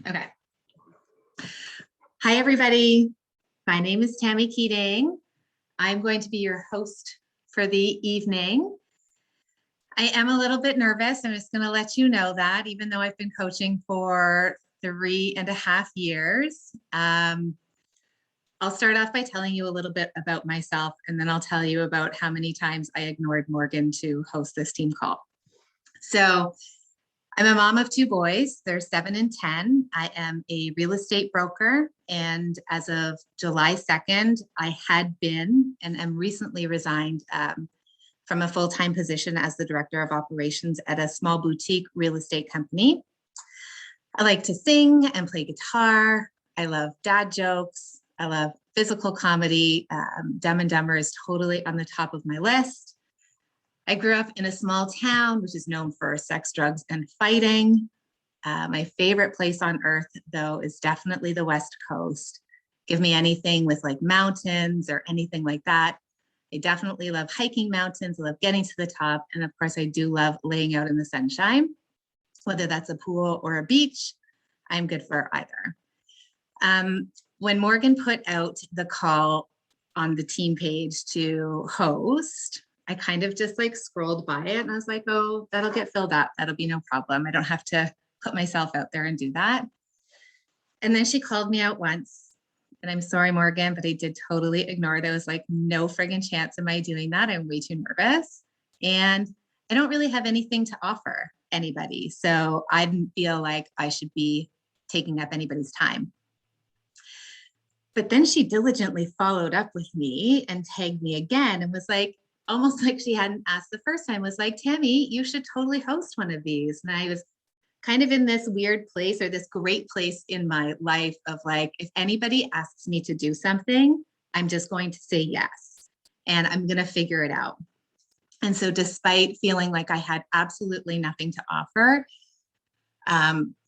Okay. Hi, everybody. My name is Tami Keating. I'm going to be your host for the evening. I am a little bit nervous. I'm just going to let you know that, even though I've been coaching for 3.5 years. I'll start off by telling you a little bit about myself, and then I'll tell you about how many times I ignored Morgan to host this team call. So I'm a mom of 2 boys. They're 7 and 10. I am a real estate broker. And as of July 2nd, I had been and am recently resigned from a full-time position as the director of operations at a small boutique real estate company. I like to sing and play guitar. I love dad jokes. I love physical comedy. Dumb and Dumber is totally on the top of my list. I grew up in a small town, which is known for sex, drugs, and fighting. My favorite place on earth, though, is definitely the West Coast. Give me anything with like mountains or anything like that. I definitely love hiking mountains. I love getting to the top. And of course, I do love laying out in the sunshine, whether that's a pool or a beach. I'm good for either. When Morgan put out the call on the team page to host, I kind of just like scrolled by it and I was like, oh, that'll get filled up. That'll be no problem. I don't have to put myself out there and do that. And then she called me out once. And I'm sorry, Morgan, but I did totally ignore it. I was like, no friggin' chance am I doing that. I'm way too nervous. And I don't really have anything to offer anybody. So I didn't feel like I should be taking up anybody's time. But then she diligently followed up with me and tagged me again and was like, almost like she hadn't asked the first time, was like, Tami, you should totally host one of these. And I was kind of in this weird place, or this great place in my life of like, if anybody asks me to do something, I'm just going to say yes, and I'm going to figure it out. And so despite feeling like I had absolutely nothing to offer,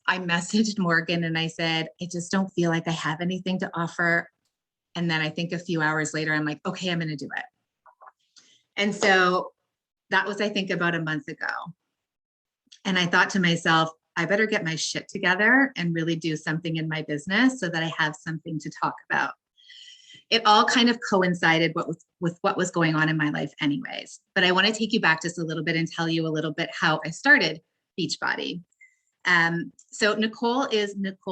I messaged Morgan and I said, I just don't feel like I have anything to offer. And then I think a few hours later, I'm like, okay, I'm going to do it. And so that was, I think, about a month ago. And I thought to myself, I better get my shit together and really do something in my business so that I have something to talk about. It all kind of coincided with what was going on in my life anyways. But I want to take you back just a little bit and tell you a little bit how I started Beachbody. So Nicole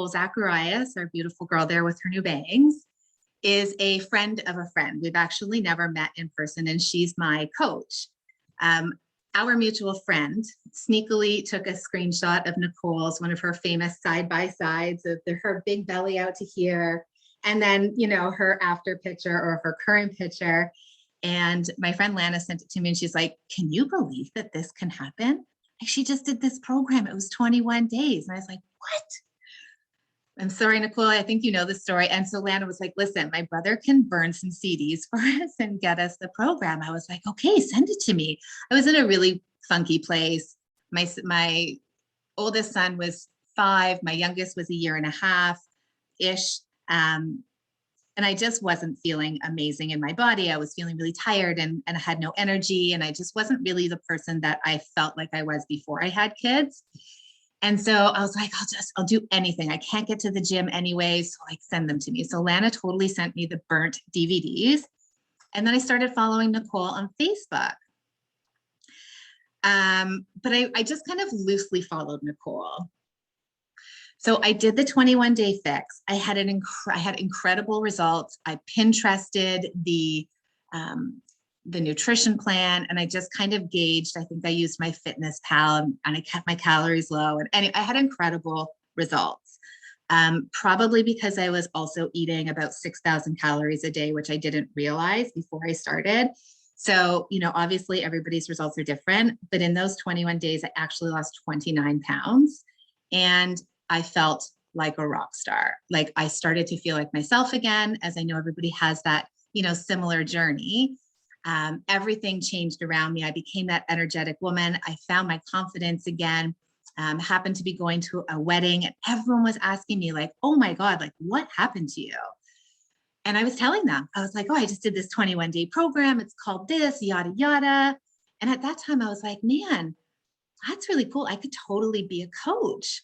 Zacharias, our beautiful girl there with her new bangs, is a friend of a friend. We've actually never met in person, and she's my coach. Our mutual friend sneakily took a screenshot of Nicole's, one of her famous side-by-sides of her big belly out to here, and then, you know, her after picture or her current picture. And my friend Lana sent it to me and she's like, can you believe that this can happen? Like, she just did this program. It was 21 days. And I was like, what? I'm sorry, Nicole, I think you know the story. And so Lana was like, listen, my brother can burn some CDs for us and get us the program. I was like, okay, send it to me. I was in a really funky place. My oldest son was 5. My youngest was 1.5-ish. And I just wasn't feeling amazing in my body. I was feeling really tired and I had no energy. And I just wasn't really the person that I felt like I was before I had kids. And so I was like, I'll do anything. I can't get to the gym anyway. So like, send them to me. So Lana totally sent me the burnt DVDs. And then I started following Nicole on Facebook. But I just kind of loosely followed Nicole. So I did the 21-day fix. I had incredible results. I Pinterested the nutrition plan, and I just kind of gauged. I think I used my Fitness Pal, and I kept my calories low, and I had incredible results. Probably because I was also eating about 6,000 calories a day, which I didn't realize before I started. So, you know, obviously everybody's results are different, but in those 21 days, I actually lost 29 pounds, and I felt like a rock star. Like, I started to feel like myself again, as I know everybody has that, you know, similar journey. Everything changed around me. I became that energetic woman. I found my confidence again. Happened to be going to a wedding, and everyone was asking me like, oh my God, like, what happened to you? And I was telling them, I was like, oh, I just did this 21-day program. It's called this, yada, yada. And at that time I was like, man, that's really cool. I could totally be a coach,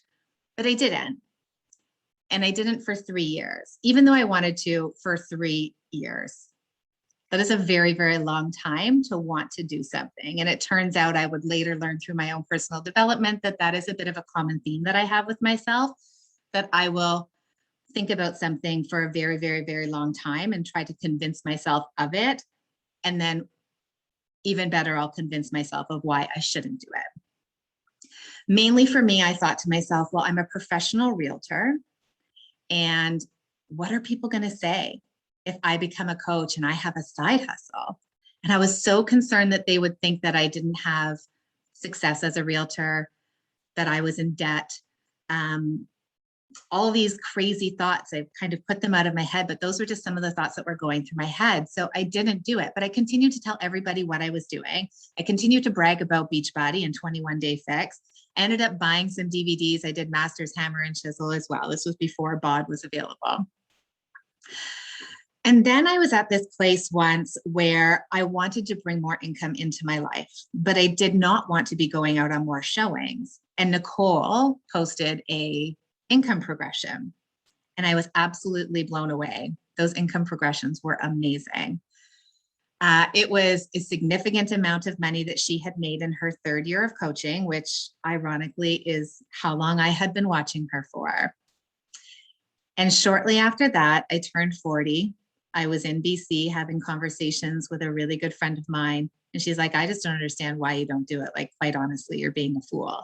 but I didn't. And I didn't for 3 years, even though I wanted to for 3 years. That is a very, very long time to want to do something. And it turns out I would later learn through my own personal development that that is a bit of a common theme that I have with myself, that I will think about something for a very, very, very long time and try to convince myself of it. And then even better, I'll convince myself of why I shouldn't do it. Mainly for me, I thought to myself, well, I'm a professional realtor. And what are people going to say if I become a coach and I have a side hustle? And I was so concerned that they would think that I didn't have success as a realtor, that I was in debt. All these crazy thoughts, I've kind of put them out of my head, but those were just some of the thoughts that were going through my head. So I didn't do it, but I continued to tell everybody what I was doing. I continued to brag about Beachbody and 21 Day Fix. I ended up buying some DVDs. I did Masters Hammer and Chisel as well. This was before BOD was available. And then I was at this place once where I wanted to bring more income into my life, but I did not want to be going out on more showings. And Nicole posted a income progression, and I was absolutely blown away. Those income progressions were amazing. It was a significant amount of money that she had made in her 3rd year of coaching, which ironically is how long I had been watching her for. And shortly after that, I turned 40. I was in BC having conversations with a really good friend of mine. And she's like, I just don't understand why you don't do it. Like, quite honestly, you're being a fool.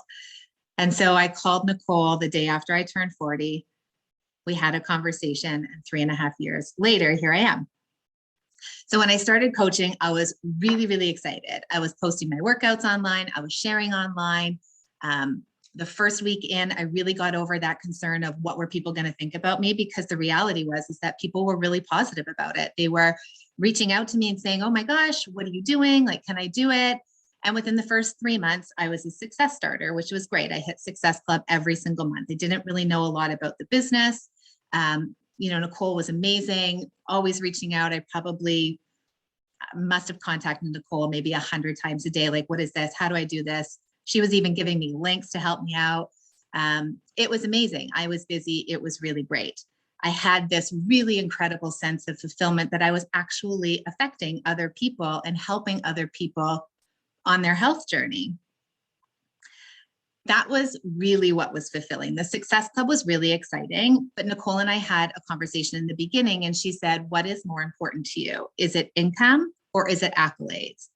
And so I called Nicole the day after I turned 40. We had a conversation, and 3.5 years later, here I am. So when I started coaching, I was really, really excited. I was posting my workouts online. I was sharing online. The first week in, I really got over that concern of what were people going to think about me, because the reality is that people were really positive about it. They were reaching out to me and saying, oh my gosh, what are you doing? Like, can I do it? And within the first 3 months, I was a success starter, which was great. I hit Success Club every single month. I didn't really know a lot about the business. Nicole was amazing, always reaching out. I probably must have contacted Nicole maybe 100 times a day. Like, what is this? How do I do this? She was even giving me links to help me out. It was amazing. I was busy. It was really great. I had this really incredible sense of fulfillment that I was actually affecting other people and helping other people on their health journey. That was really what was fulfilling. The Success Club was really exciting, but Nicole and I had a conversation in the beginning, and she said, what is more important to you? Is it income or is it accolades?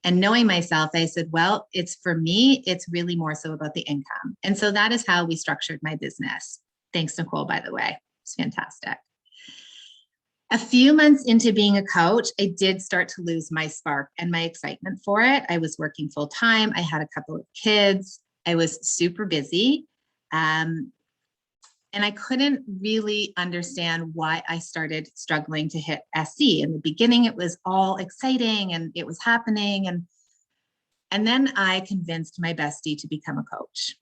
And knowing myself, I said, well, it's for me, it's really more so about the income. And so that is how we structured my business. Thanks, Nicole, by the way. It's fantastic. A few months into being a coach, I did start to lose my spark and my excitement for it. I was working full time. I had a couple of kids. I was super busy. And I couldn't really understand why I started struggling to hit SC. In the beginning, it was all exciting and it was happening. And then I convinced my bestie to become a coach.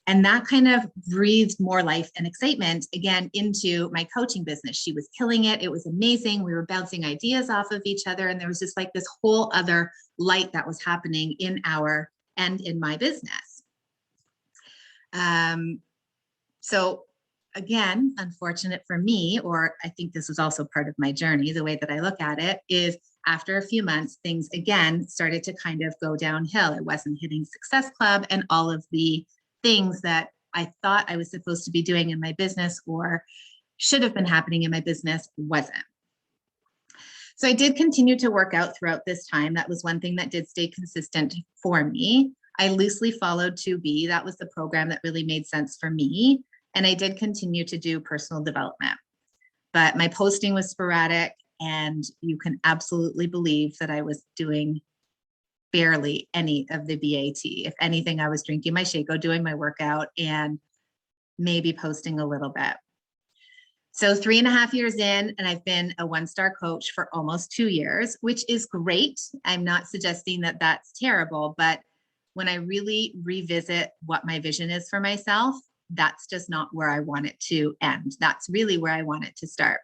And that kind of breathed more life and excitement again into my coaching business. She was killing it. It was amazing. We were bouncing ideas off of each other. And there was just like this whole other light that was happening in our and in my business. So again, unfortunate for me, or I think this was also part of my journey, the way that I look at it is after a few months, things again started to kind of go downhill. It wasn't hitting Success Club, and all of the things that I thought I was supposed to be doing in my business or should have been happening in my business wasn't. So I did continue to work out throughout this time. That was one thing that did stay consistent for me. I loosely followed 2B. That was the program that really made sense for me. And I did continue to do personal development. But my posting was sporadic, and you can absolutely believe that I was doing barely any of the BAT. If anything, I was drinking my Shaco, doing my workout, and maybe posting a little bit. So 3.5 years in, and I've been a one-star coach for almost 2 years, which is great. I'm not suggesting that that's terrible, but when I really revisit what my vision is for myself, that's just not where I want it to end. That's really where I want it to start.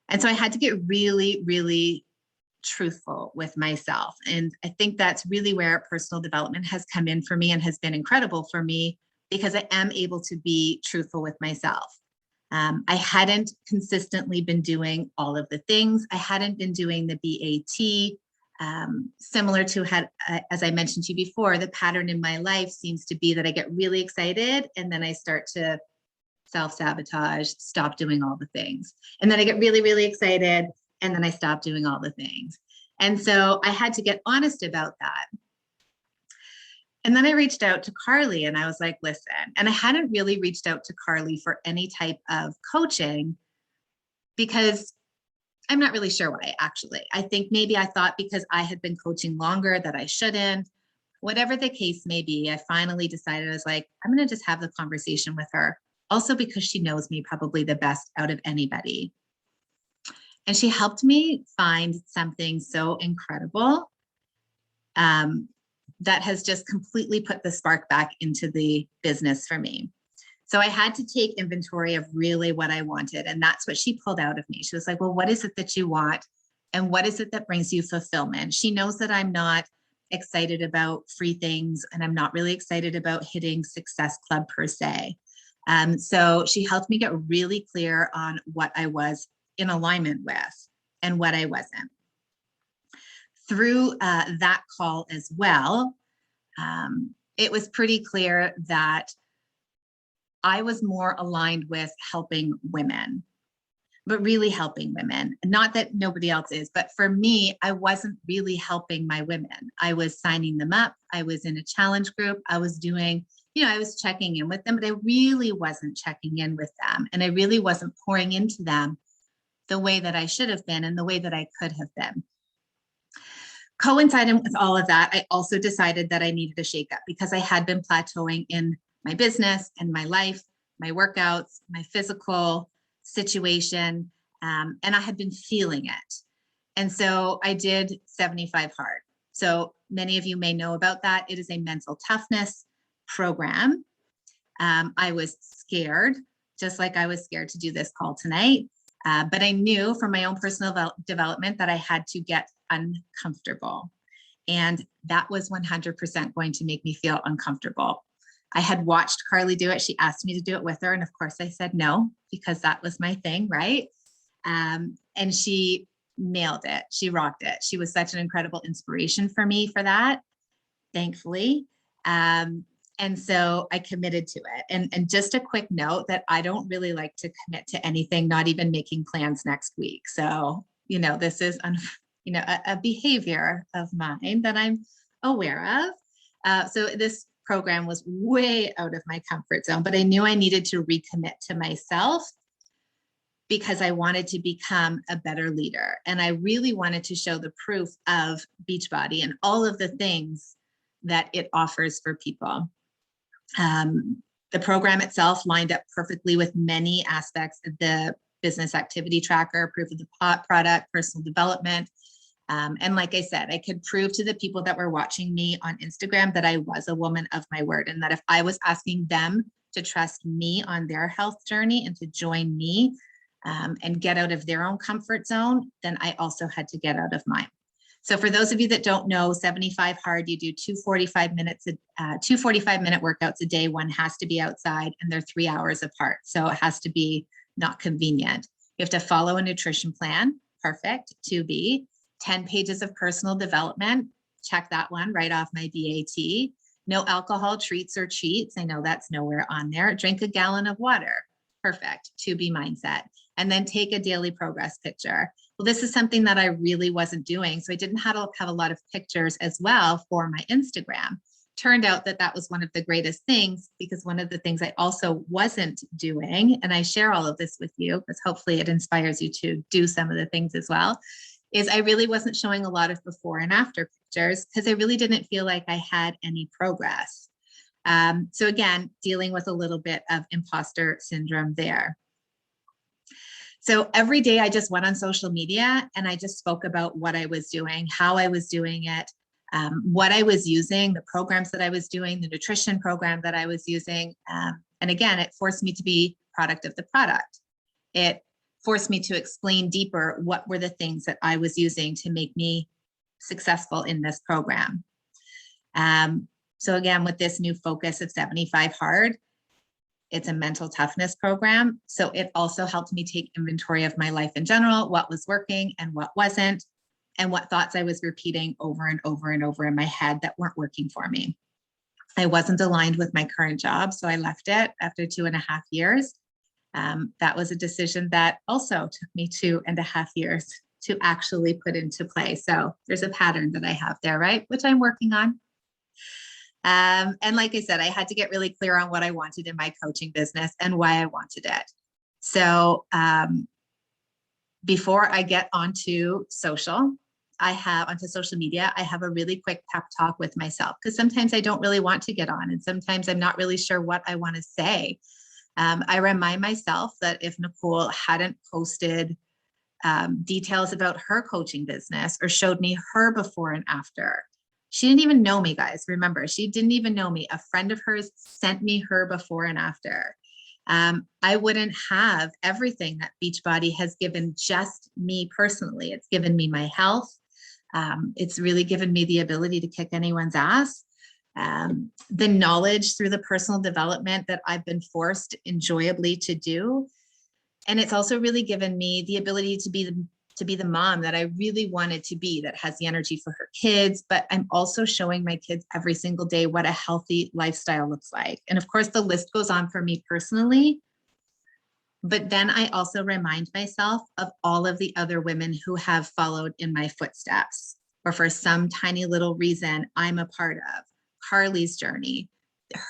And so I had to get really, really truthful with myself. And I think that's really where personal development has come in for me and has been incredible for me, because I am able to be truthful with myself. I hadn't consistently been doing all of the things. I hadn't been doing the BAT. Similar to as I mentioned to you before, the pattern in my life seems to be that I get really excited and then I start to self-sabotage, stop doing all the things. And then I get really, really excited and then I stop doing all the things. And so I had to get honest about that. And then I reached out to Carly and I was like, listen, and I hadn't really reached out to Carly for any type of coaching because I'm not really sure why, actually. I think maybe I thought because I had been coaching longer that I shouldn't. Whatever the case may be, I finally decided, I was like, I'm going to just have the conversation with her. Also because she knows me probably the best out of anybody. And she helped me find something so incredible that has just completely put the spark back into the business for me. So I had to take inventory of really what I wanted. And that's what she pulled out of me. She was like, well, what is it that you want? And what is it that brings you fulfillment? She knows that I'm not excited about free things and I'm not really excited about hitting Success Club per se. So she helped me get really clear on what I was in alignment with and what I wasn't. Through that call as well, it was pretty clear that I was more aligned with helping women, but really helping women. Not that nobody else is, but for me, I wasn't really helping my women. I was signing them up. I was in a challenge group. I was doing, I was checking in with them, but I really wasn't checking in with them. And I really wasn't pouring into them the way that I should have been and the way that I could have been. Coinciding with all of that, I also decided that I needed a shakeup because I had been plateauing in my business and my life, my workouts, my physical situation, and I had been feeling it. And so I did 75 hard. So many of you may know about that. It is a mental toughness program. I was scared, just like I was scared to do this call tonight. But I knew from my own personal development that I had to get uncomfortable. And that was 100% going to make me feel uncomfortable. I had watched Carly do it. She asked me to do it with her. And of course I said no, because that was my thing, right? And she nailed it. She rocked it. She was such an incredible inspiration for me for that, thankfully. And so I committed to it. And just a quick note that I don't really like to commit to anything, not even making plans next week. So, this is, a behavior of mine that I'm aware of. So this program was way out of my comfort zone, but I knew I needed to recommit to myself because I wanted to become a better leader. And I really wanted to show the proof of Beachbody and all of the things that it offers for people. The program itself lined up perfectly with many aspects of the business activity tracker, proof of the product, personal development. And like I said, I could prove to the people that were watching me on Instagram that I was a woman of my word, and that if I was asking them to trust me on their health journey and to join me and get out of their own comfort zone, then I also had to get out of mine. So for those of you that don't know, 75 hard, you do two 45-minute workouts a day. One has to be outside and they're 3 hours apart. So it has to be not convenient. You have to follow a nutrition plan. Perfect. 2B, 10 pages of personal development. Check that one right off my BAT. No alcohol, treats, or cheats. I know that's nowhere on there. Drink a gallon of water. Perfect. 2B mindset. And then take a daily progress picture. Well, this is something that I really wasn't doing. So I didn't have a lot of pictures as well for my Instagram. Turned out that that was one of the greatest things, because one of the things I also wasn't doing, and I share all of this with you because hopefully it inspires you to do some of the things as well, is I really wasn't showing a lot of before and after pictures because I really didn't feel like I had any progress. So again, dealing with a little bit of imposter syndrome there. So every day I just went on social media and I just spoke about what I was doing, how I was doing it, what I was using, the programs that I was doing, the nutrition program that I was using. And again, it forced me to be product of the product. It forced me to explain deeper what were the things that I was using to make me successful in this program. So again, with this new focus of 75 hard, It's a mental toughness program. So it also helped me take inventory of my life in general, what was working and what wasn't, and what thoughts I was repeating over and over and over in my head that weren't working for me. I wasn't aligned with my current job, so I left it after 2.5 years. That was a decision that also took me 2.5 years to actually put into play. So there's a pattern that I have there, right? Which I'm working on. And like I said, I had to get really clear on what I wanted in my coaching business and why I wanted it. So before I get onto social media, I have a really quick pep talk with myself, because sometimes I don't really want to get on, and sometimes I'm not really sure what I want to say. I remind myself that if Nicole hadn't posted details about her coaching business or showed me her before and after, she didn't even know me, guys. Remember, she didn't even know me. A friend of hers sent me her before and after. I wouldn't have everything that Beachbody has given just me personally. It's given me my health. It's really given me the ability to kick anyone's ass. The knowledge through the personal development that I've been forced enjoyably to do. And it's also really given me the ability to be the mom that I really wanted to be, that has the energy for her kids. But I'm also showing my kids every single day what a healthy lifestyle looks like. And of course, the list goes on for me personally. But then I also remind myself of all of the other women who have followed in my footsteps, or for some tiny little reason I'm a part of Carly's journey,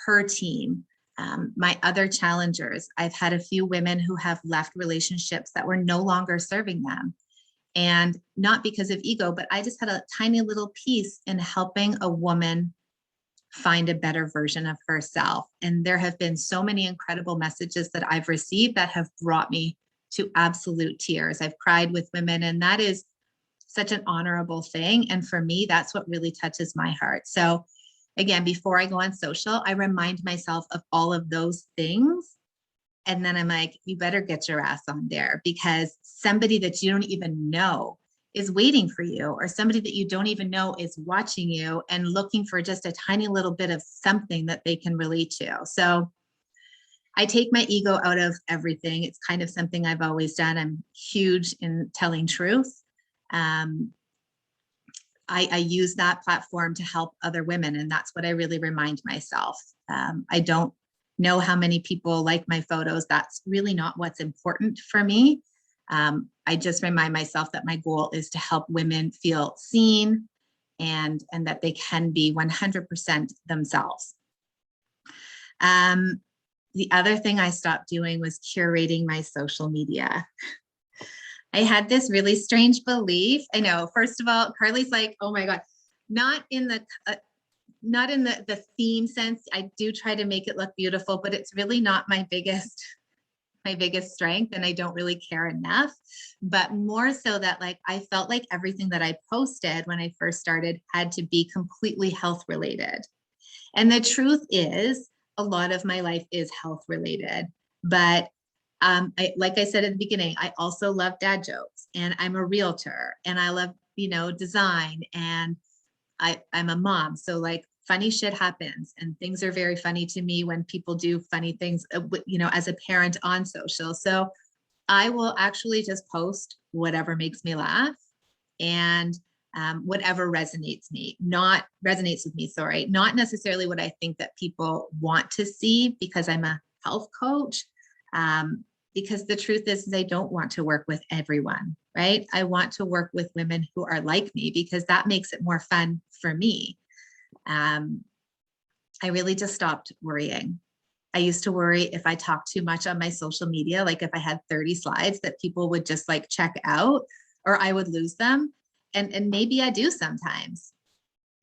her team, my other challengers. I've had a few women who have left relationships that were no longer serving them. And not because of ego, but I just had a tiny little piece in helping a woman find a better version of herself. And there have been so many incredible messages that I've received that have brought me to absolute tears. I've cried with women, and that is such an honorable thing. And for me, that's what really touches my heart. So again, before I go on social, I remind myself of all of those things. And then I'm like, you better get your ass on there, because somebody that you don't even know is waiting for you, or somebody that you don't even know is watching you and looking for just a tiny little bit of something that they can relate to. So I take my ego out of everything. It's kind of something I've always done. I'm huge in telling truth. I use that platform to help other women, and that's what I really remind myself. I don't know how many people like my photos. That's really not what's important for me. I just remind myself that my goal is to help women feel seen, and that they can be 100% themselves. The other thing I stopped doing was curating my social media. I had this really strange belief. I know, first of all, Carly's like, oh my God, not in the theme sense. I do try to make it look beautiful, but it's really not my biggest strength, and I don't really care enough. But more so that, like, I felt like everything that I posted when I first started had to be completely health related. And the truth is, a lot of my life is health related. But like I said at the beginning, I also love dad jokes, and I'm a realtor, and I love, design, and I'm a mom. So like, funny shit happens, and things are very funny to me when people do funny things, as a parent on social. So I will actually just post whatever makes me laugh, and whatever resonates with me, sorry, not necessarily what I think that people want to see, because I'm a health coach. Because the truth is I don't want to work with everyone, right? I want to work with women who are like me, because that makes it more fun for me. I really just stopped worrying. I used to worry if I talked too much on my social media, like if I had 30 slides, that people would just like check out, or I would lose them. And maybe I do sometimes,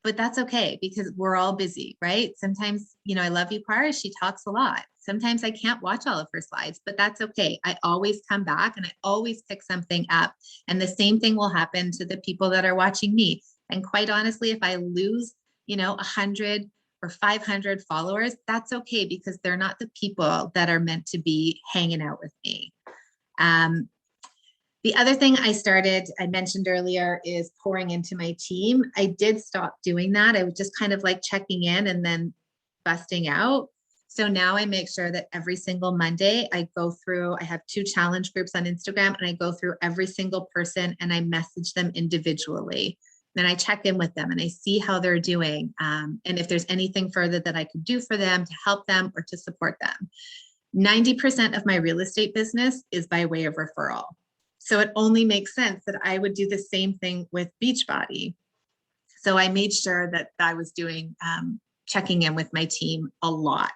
but that's okay, because we're all busy, right? Sometimes, I love you, Par. She talks a lot. Sometimes I can't watch all of her slides, but that's okay. I always come back, and I always pick something up. And the same thing will happen to the people that are watching me. And quite honestly, if I lose, 100 or 500 followers, that's okay, because they're not the people that are meant to be hanging out with me. The other thing I mentioned earlier, is pouring into my team. I did stop doing that. I was just kind of like checking in and then busting out. So now I make sure that every single Monday I go through, I have 2 challenge groups on Instagram, and I go through every single person and I message them individually. Then I check in with them and I see how they're doing. And if there's anything further that I could do for them to help them or to support them. 90% of my real estate business is by way of referral. So it only makes sense that I would do the same thing with Beachbody. So I made sure that I was doing, checking in with my team a lot.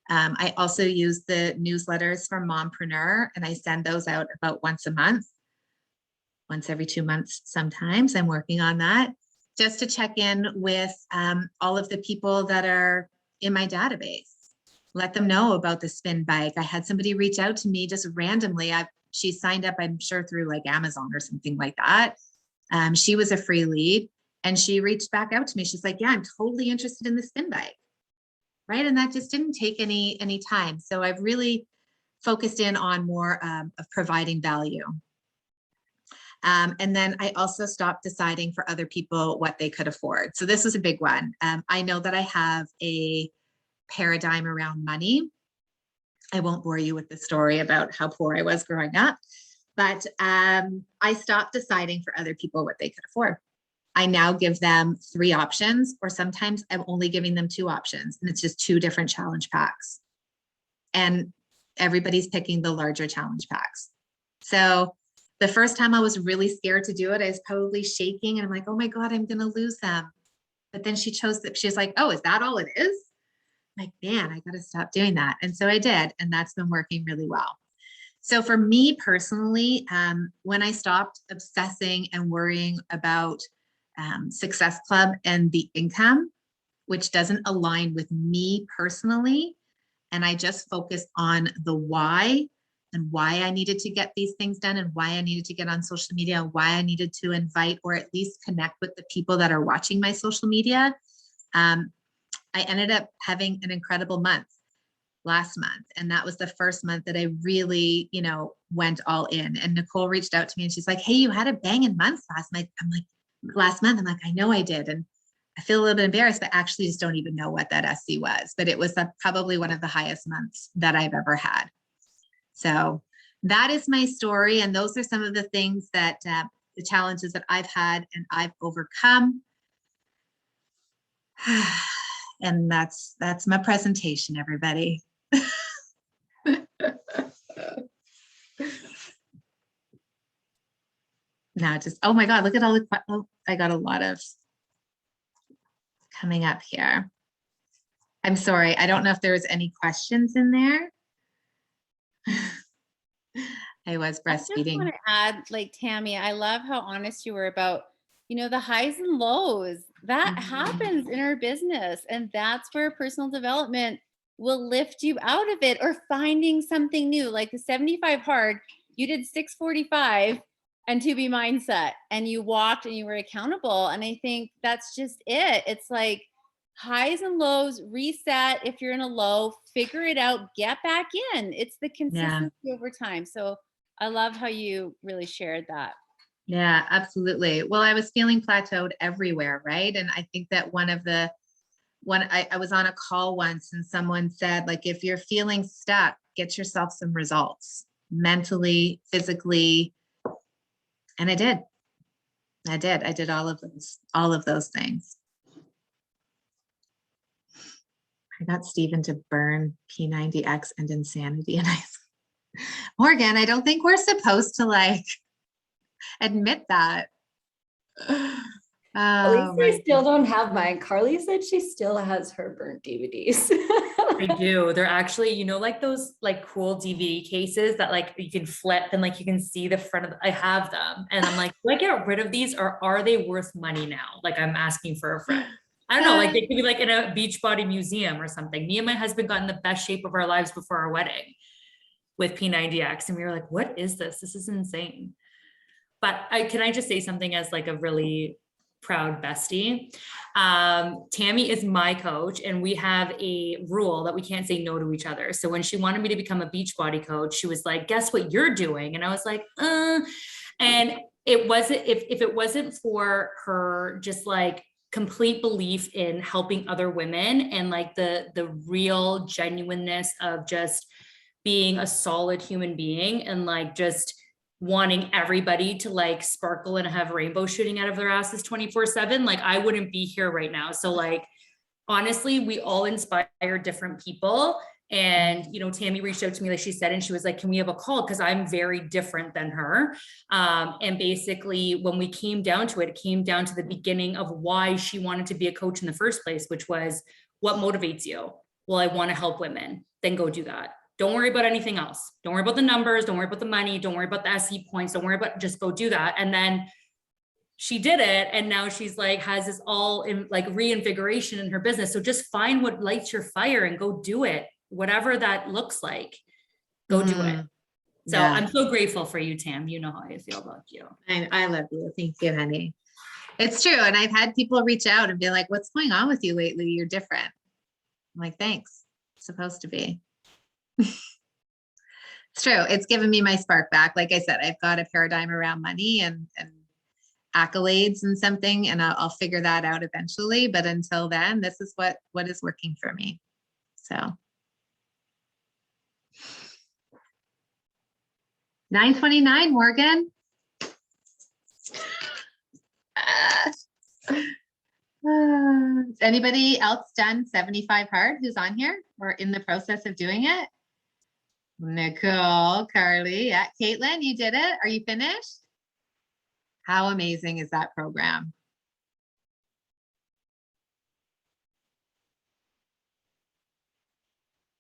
I also use the newsletters from Mompreneur, and I send those out about once a month, once every 2 months sometimes. I'm working on that just to check in with all of the people that are in my database. Let them know about the spin bike. I had somebody reach out to me just randomly. She signed up, I'm sure, through like Amazon or something like that. She was a free lead, and she reached back out to me. She's like, yeah, I'm totally interested in the spin bike. Right. And that just didn't take any time. So I've really focused in on more of providing value. And then I also stopped deciding for other people what they could afford. So this was a big one. I know that I have a paradigm around money. I won't bore you with the story about how poor I was growing up, but I stopped deciding for other people what they could afford. I now give them 3 options, or sometimes I'm only giving them 2 options, and it's just 2 different challenge packs. And everybody's picking the larger challenge packs. So the first time I was really scared to do it, I was probably shaking and I'm like, oh my God, I'm going to lose them. But then she chose that. She's like, oh, is that all it is? I'm like, man, I got to stop doing that. And so I did. And that's been working really well. So for me personally, when I stopped obsessing and worrying about Success Club and the income, which doesn't align with me personally, and I just focused on the why and why I needed to get these things done and why I needed to get on social media and why I needed to invite or at least connect with the people that are watching my social media. I ended up having an incredible month last month. And that was the first month that I really, went all in. And Nicole reached out to me and she's like, hey, you had a banging month last month. I'm like, I know I did. And I feel a little bit embarrassed, but actually just don't even know what that SC was. But it was probably one of the highest months that I've ever had. So that is my story. And those are some of the things that the challenges that I've had and I've overcome. And that's my presentation, everybody. Now just, oh my God, look at all the, I got a lot of coming up here. I'm sorry. I don't know if there was any questions in there. I was breastfeeding. I just want to add, like, Tami, I love how honest you were about, the highs and lows that happens in our business. And that's where personal development will lift you out of it, or finding something new, like the 75 hard, you did 645 and to be mindset, and you walked and you were accountable. And I think that's just it. It's like highs and lows, reset. If you're in a low, figure it out, get back in. It's the consistency over time. So I love how you really shared that. Yeah, absolutely. Well, I was feeling plateaued everywhere, right? And I think that I was on a call once and someone said, like, if you're feeling stuck, get yourself some results mentally, physically. And I did all of those things. I got Stephen to burn P90X and Insanity. And Morgan, I don't think we're supposed to admit that. At least I still don't have mine. Carly said she still has her burnt DVDs. I do. They're actually, like those cool DVD cases that you can flip and you can see the front of I have them. And I'm like, do I get rid of these, or are they worth money now? I'm asking for a friend. I don't know, they could be in a Beachbody museum or something. Me and my husband got in the best shape of our lives before our wedding with P90X. And we were like, what is this? This is insane. But can I just say something as a really proud bestie? Tami is my coach, and we have a rule that we can't say no to each other. So when she wanted me to become a Beachbody coach, she was like, guess what you're doing? And I was like, and it wasn't, if it wasn't for her just complete belief in helping other women and like the real genuineness of just being a solid human being and like just wanting everybody to like sparkle and have rainbow shooting out of their asses 24/7, like I wouldn't be here right now. So like, honestly, we all inspire different people. And, you know, Tami reached out to me, like she said, and she was like, can we have a call? Because I'm very different than her. And basically, when we came down to it, it came down to the beginning of why she wanted to be a coach in the first place, which was, what motivates you? Well, I want to help women. Then go do that. Don't worry about anything else. Don't worry about the numbers. Don't worry about the money. Don't worry about the SE points. Don't worry about, just go do that. And then she did it. And now she's like, has this all in like reinvigoration in her business. So just find what lights your fire and go do it. Whatever that looks like, go do it. So Yeah. I'm so grateful for you, Tam. You know how I feel about you. I love you. Thank you, honey. It's true. And I've had people reach out and be like, what's going on with you lately? You're different. I'm like, thanks. It's supposed to be. It's true. It's given me my spark back. Like I said, I've got a paradigm around money and accolades and something, and I'll figure that out eventually. But until then, this is what is working for me. So 9:29, Morgan. Anybody else done 75 hard who's on here or in the process of doing it? Nicole, Carly, yeah, Caitlin, you did it. Are you finished? How amazing is that program?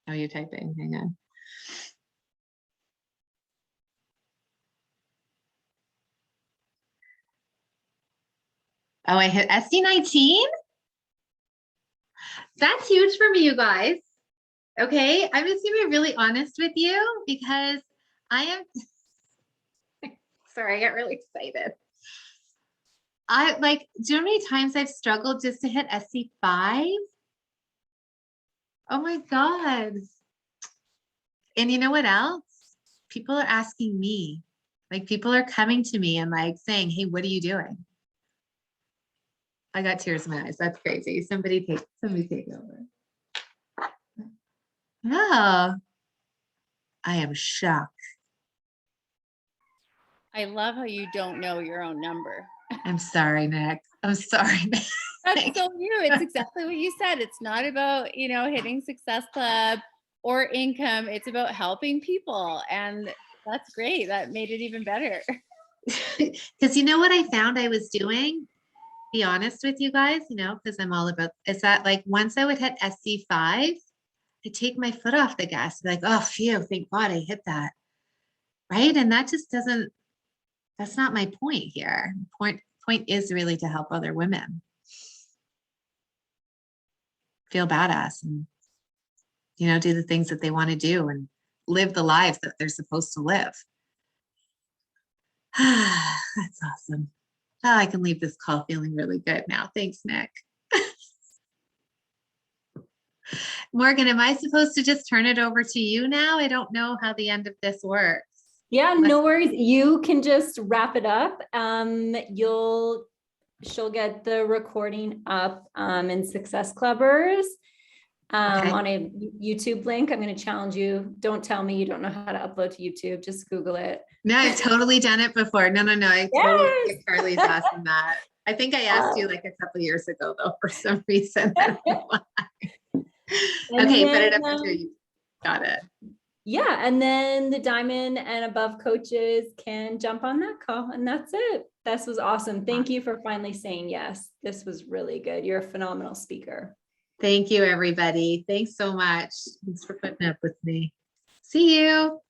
Oh, you're typing. Hang on. Oh, I hit SD19. That's huge for me, you guys. Okay, I'm just gonna be really honest with you because I am, sorry, I got really excited. I like, do you know how many times I've struggled just to hit SC5? Oh my God. And you know what else? People are asking me, like people are coming to me and like saying, hey, what are you doing? I got tears in my eyes. That's crazy. Somebody take over. Oh, I am shocked. I love how you don't know your own number. I'm sorry, Nick. I'm sorry, Nick. That's so you. It's exactly what you said. It's not about, you know, hitting Success Club or income. It's about helping people. And that's great. That made it even better. Because you know what I found I was doing? Be honest with you guys, you know, because I'm all about, is that like once I would hit SC5, I take my foot off the gas, be like, oh, phew, thank God I hit that. Right. And that just doesn't, that's not my point here. Point is really to help other women feel badass and, you know, do the things that they want to do and live the lives that they're supposed to live. That's awesome. Oh, I can leave this call feeling really good now. Thanks, Nick. Morgan, am I supposed to just turn it over to you now? I don't know how the end of this works. Yeah, no worries. You can just wrap it up. She'll get the recording up in Success Clubbers on a YouTube link. I'm going to challenge you. Don't tell me you don't know how to upload to YouTube. Just Google it. No, I've totally done it before. No. I totally think Carly's asking that. I think I asked you like a couple of years ago though, for some reason. I don't know why. Okay, put it up until you got it. Yeah, and then the diamond and above coaches can jump on that call, and that's it. This was awesome. Thank you for finally saying yes. This was really good. You're a phenomenal speaker. Thank you, everybody. Thanks so much. Thanks for putting up with me. See you.